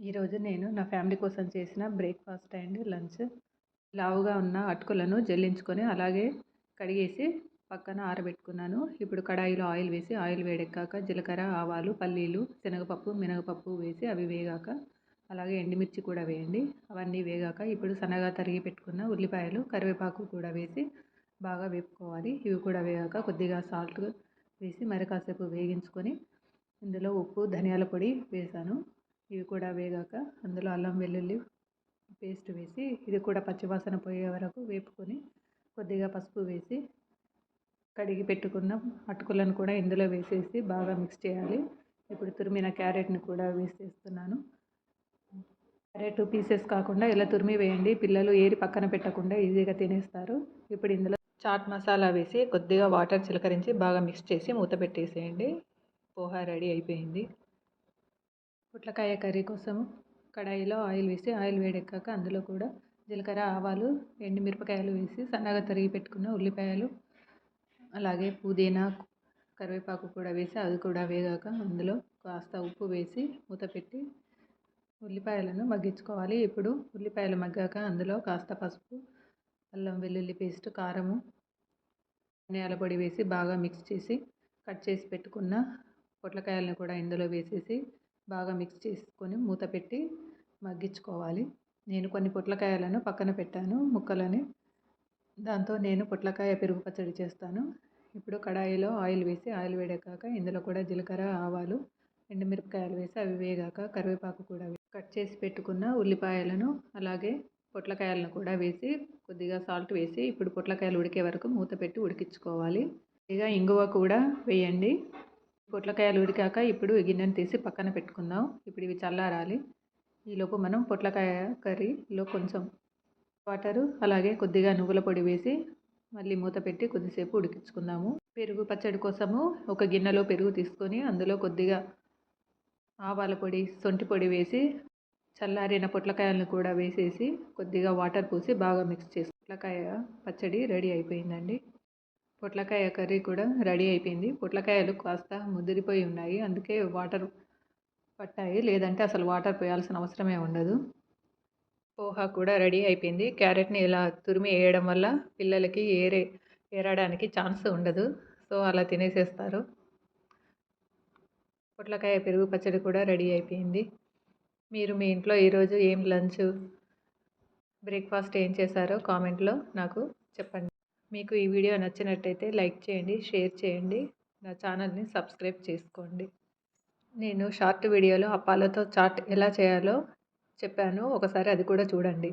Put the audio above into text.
ఈరోజు నేను నా ఫ్యామిలీ కోసం చేసిన బ్రేక్‌ఫాస్ట్ అండ్ లంచ్. లావుగా ఉన్న అటుకులను జల్లించుకొని అలాగే కడిగేసి పక్కన ఆరబెట్టుకున్నాను. ఇప్పుడు కడాయిలో ఆయిల్ వేసి ఆయిల్ వేడెక్కాక జీలకర్ర, ఆవాలు, పల్లీలు, శనగపప్పు, మినపప్పు వేసి అవి వేగాక అలాగే ఎండుమిర్చి కూడా వేయండి. అవన్నీ వేగాక ఇప్పుడు సన్నగా తరిగి పెట్టుకున్న ఉల్లిపాయలు, కరివేపాకు కూడా వేసి బాగా వేపుకోవాలి. ఇవి కూడా వేగాక కొద్దిగా సాల్ట్ వేసి మరి కాసేపు వేగించుకొని ఇందులో ఉప్పు, ధనియాల పొడి వేశాను. ఇవి కూడా వేగాక అందులో అల్లం వెల్లుల్లి పేస్ట్ వేసి ఇది కూడా పచ్చివాసన పోయే వరకు వేపుకొని కొద్దిగా పసుపు వేసి కడిగి పెట్టుకున్న అటుకులను కూడా ఇందులో వేసేసి బాగా మిక్స్ చేయాలి. ఇప్పుడు తురిమిన క్యారెట్ని కూడా వేసేస్తున్నాను. క్యారెట్ పీసెస్ కాకుండా ఇలా తురిమి వేయండి. పిల్లలు ఏరి పక్కన పెట్టకుండా ఈజీగా తినేస్తారు. ఇప్పుడు ఇందులో చాట్ మసాలా వేసి కొద్దిగా వాటర్ చిలకరించి బాగా మిక్స్ చేసి మూత పెట్టేసేయండి. పోహా రెడీ అయిపోయింది. పొట్లకాయ కర్రీ కోసం కడాయిలో ఆయిల్ వేసి ఆయిల్ వేడెక్కాక అందులో కూడా జీలకర్ర, ఆవాలు, ఎండుమిరపకాయలు వేసి సన్నగా తరిగి పెట్టుకున్న ఉల్లిపాయలు అలాగే పుదీనా, కరివేపాకు కూడా వేసి అది కూడా వేగాక అందులో కాస్త ఉప్పు వేసి మూత పెట్టి ఉల్లిపాయలను మగ్గించుకోవాలి. ఇప్పుడు ఉల్లిపాయలు మగ్గాక అందులో కాస్త పసుపు, అల్లం వెల్లుల్లి పేస్ట్, కారము, ధనియాల పొడి వేసి బాగా మిక్స్ చేసి కట్ చేసి పెట్టుకున్న పొట్లకాయలను కూడా ఇందులో వేసేసి బాగా మిక్స్ చేసుకొని మూత పెట్టి మగ్గించుకోవాలి. నేను కొన్ని పొట్లకాయలను పక్కన పెట్టాను ముక్కలని. దాంతో నేను పొట్లకాయ పెరుగు పచ్చడి చేస్తాను. ఇప్పుడు కడాయిలో ఆయిల్ వేసి ఆయిల్ వేడెక్కాక ఇందులో కూడా జీలకర్ర, ఆవాలు, ఎండుమిరపకాయలు వేసి అవి వేగాక కరివేపాకు కూడా కట్ చేసి పెట్టుకున్న ఉల్లిపాయలను అలాగే పొట్లకాయలను కూడా వేసి కొద్దిగా సాల్ట్ వేసి ఇప్పుడు పొట్లకాయలు ఉడికే వరకు మూత పెట్టి ఉడికించుకోవాలి. ఇక ఇంగువ కూడా వేయండి. పొట్లకాయలు ఉడికాక ఇప్పుడు ఈ గిన్నెను తీసి పక్కన పెట్టుకుందాం. ఇప్పుడు ఇవి చల్లారాలి. ఈలోపు మనం పొట్లకాయ కర్రీలో కొంచెం వాటరు అలాగే కొద్దిగా నువ్వుల పొడి వేసి మళ్ళీ మూత పెట్టి కొద్దిసేపు ఉడికించుకుందాము. పెరుగు పచ్చడి కోసము ఒక గిన్నెలో పెరుగు తీసుకొని అందులో కొద్దిగా ఆవాల పొడి, సొంటి పొడి వేసి చల్లారిన పొట్లకాయలను కూడా వేసేసి కొద్దిగా వాటర్ పోసి బాగా మిక్స్ చేసి పొట్లకాయ పచ్చడి రెడీ అయిపోయిందండి. పొట్లకాయ కర్రీ కూడా రెడీ అయిపోయింది. పొట్లకాయలు కాస్త ముదిరిపోయి ఉన్నాయి, అందుకే వాటర్ పట్టాయి. లేదంటే అసలు వాటర్ పోయాల్సిన అవసరమే ఉండదు. పోహా కూడా రెడీ అయిపోయింది. క్యారెట్ని ఇలా తురిమి వేయడం వల్ల పిల్లలకి ఏరడానికి ఛాన్స్ ఉండదు. సో అలా తినేసేస్తారు. పొట్లకాయ పెరుగు పచ్చడి కూడా రెడీ అయిపోయింది. మీరు మీ ఇంట్లో ఈరోజు ఏం లంచ్, బ్రేక్ఫాస్ట్ ఏం చేశారో కామెంట్లో నాకు చెప్పండి. మీకు ఈ వీడియో నచ్చినట్టయితే లైక్ చేయండి, షేర్ చేయండి, నా ఛానల్ని సబ్స్క్రైబ్ చేసుకోండి. నేను షార్ట్ వీడియోలో అప్పాలతో చాట్ ఎలా చేయాలో చెప్పాను, ఒకసారి అది కూడా చూడండి.